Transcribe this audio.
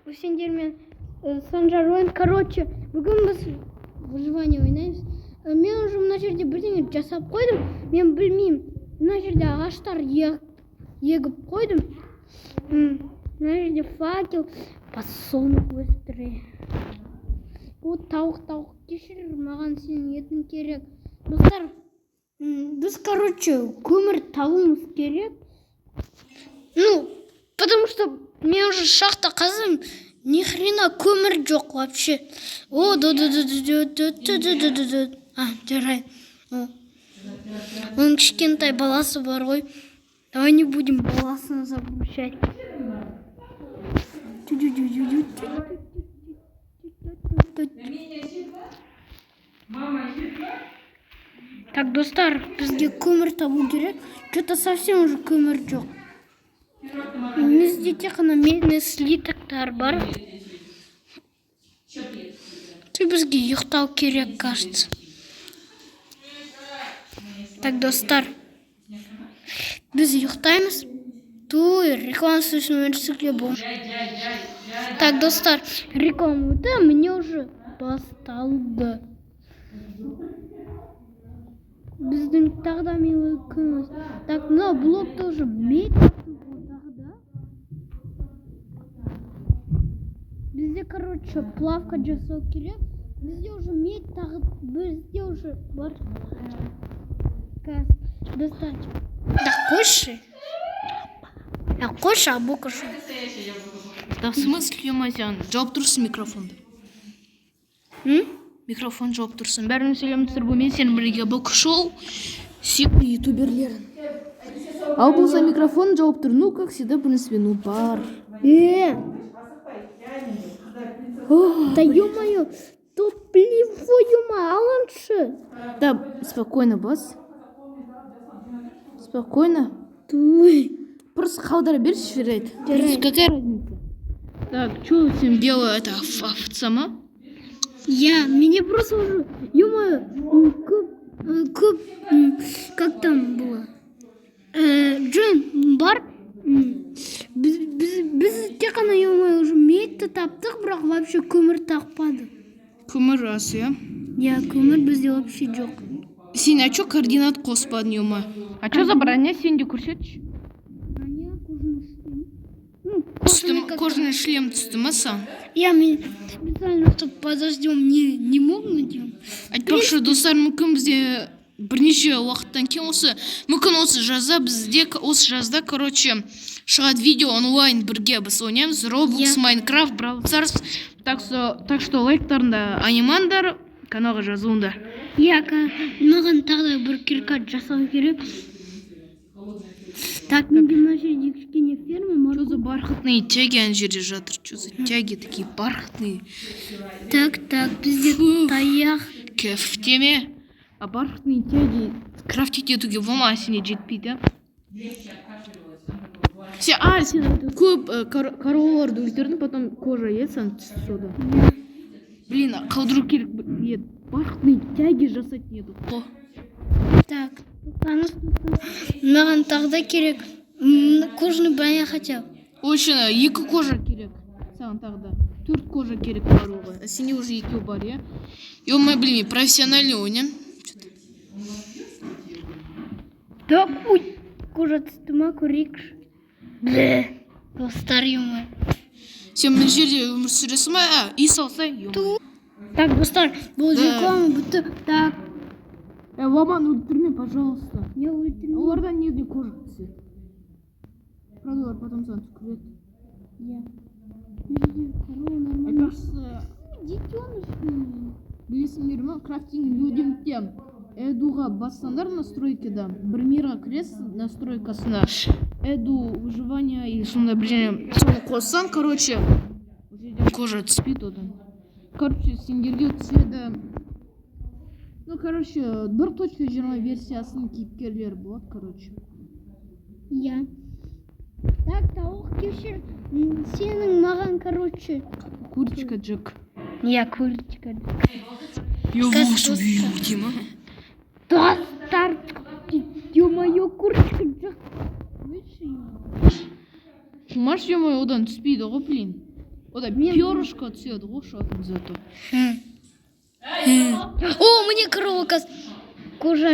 сендермен Санжар ойын. Короче, бүгін біз выживание ойнаймыз. Мен уже мына жерде бірдеңе жасап қойдым. Мен білмеймін. Мына жерде ағаштар егіп қойдым. Мына жерде факел, подсолнух өсіре. Вот тауық кешір, маған сенің етің керек. Достар, біз, короче, көмір табуымыз керек. Потому что мен уже шахта қаздым, ни хрена көмір жоқ вообще. О, жарай. Оның кішкентай баласы бар ғой. Давай не будем баласын запрещать. Так, достар, бізге көмір табу керек. Что-то совсем уже көмір жоқ. Бізде тек қана медный слитоктар бар. Бізге ұйықтау керек, кажется. Так, достар, біз ұйықтаймыз. Реклама сөзін өрсікле бұл. Так, достар, рекламада мне уже басталды. Біздің тағда милы күніміз. Так, мына блокта уже мед тағда. Бізде, короче, плавка жасау керек. Бізде уже мед тағып, бізде уже бар. Достать. Да қойшы. Да қойшы, абу қойшы. Да в смысле, Юмазян? Жауап тұрсын микрофонды. Микрофон жауап тұрсын. Бәрін сөйлемдістір бұл, мен сені бірге бұл шоу сүйікті ютуберлерін. Ал бұл за микрофон жауап тұр. Ну, как всегда, в принципе, бар. Да ё-моё, топливо, аланшы. Да, спокойно, бас. Спокойно. Просто халдара берші жирает. Какая разница? Так, что всем делаю это овцама? Мне просто уже, ё-моё, как там было? Джон, бар? Біз тек қана, ё-моё, уже медті таптық, бірақ вообще көмір таппады. Көмір рас, я? Көмір бізде вообще жоқ. Сен, а чё координат қоспадың, ё-моё? А чё за броня сенде көрсетші? Броня, кожаный шлем. Кожаный шлем түсті ма сам? Мен специально, чтобы подождем, не мог надеть. Айтпақшы, достар, мүмкін бізде бірнеше уақыттан кейін мүмкін осы жазда, короче, шығады видео онлайн бірге біз ойнаймыз. Roblox, Minecraft, Brawl Stars. Так что лайктарында анимандар, каналға жазуында. Маған тағда бір киркат жасау керек. Так, менде мына жерде кішкене ферма. Что за бархатные тяги ана жерде жатыр? Что за тяги такие бархатные? Так, бізде таяқ. Кәфтеме. А бархатные тяги крафтить етуге болма, сене жетпейді. Сен көп короваларды өлтірдің, потом кожа есің сода. Блин, қалдыру керек еді. Бархатные тяги жасать еді. Так, маған тағда керек. Кожаный броня хотя бы. Очень, 2 кожа керек. Саған тағда 4 кожа керек баруға. А сене уже 2 бар, я? Ё-моё, блин, профессиональный ойнам. Так, кожа түсті ма, көрейікші. Достар, ё-моё. Сен мына жерде өмір сүресің ма? Үй салсай, ё-моё. Так, достар, бұл реклама бұтты. Так. Ваман, өлтірме, пожалуйста. Я өлтірме. Олардан неде кожа түседі. Правда, олар потом саған түкіреді. Корова нормально. Айтпақшы, Детеныш. білесіңдер ма, крафтинг людимте эдуға бассаңдар настройкада, бір мира кіресің настройкасына, эду выживания или сонда бір және соны қоссаң, короче, кожа түспейді одан. Короче, сендерге түседі. Ну, короче, 1.20 версиясының кейіпкерлері болады, короче. Так, тауық кешір. Сенің маған, короче. Курочка Джек. Курочка Джек. Я вас убью, Дима. Достар. Ё-моё, курочка Джек. Маш, ё-моё, одан түспейді ғой, блин. ода перышко түседі ғой ұшатын зато. О, мне корова кожа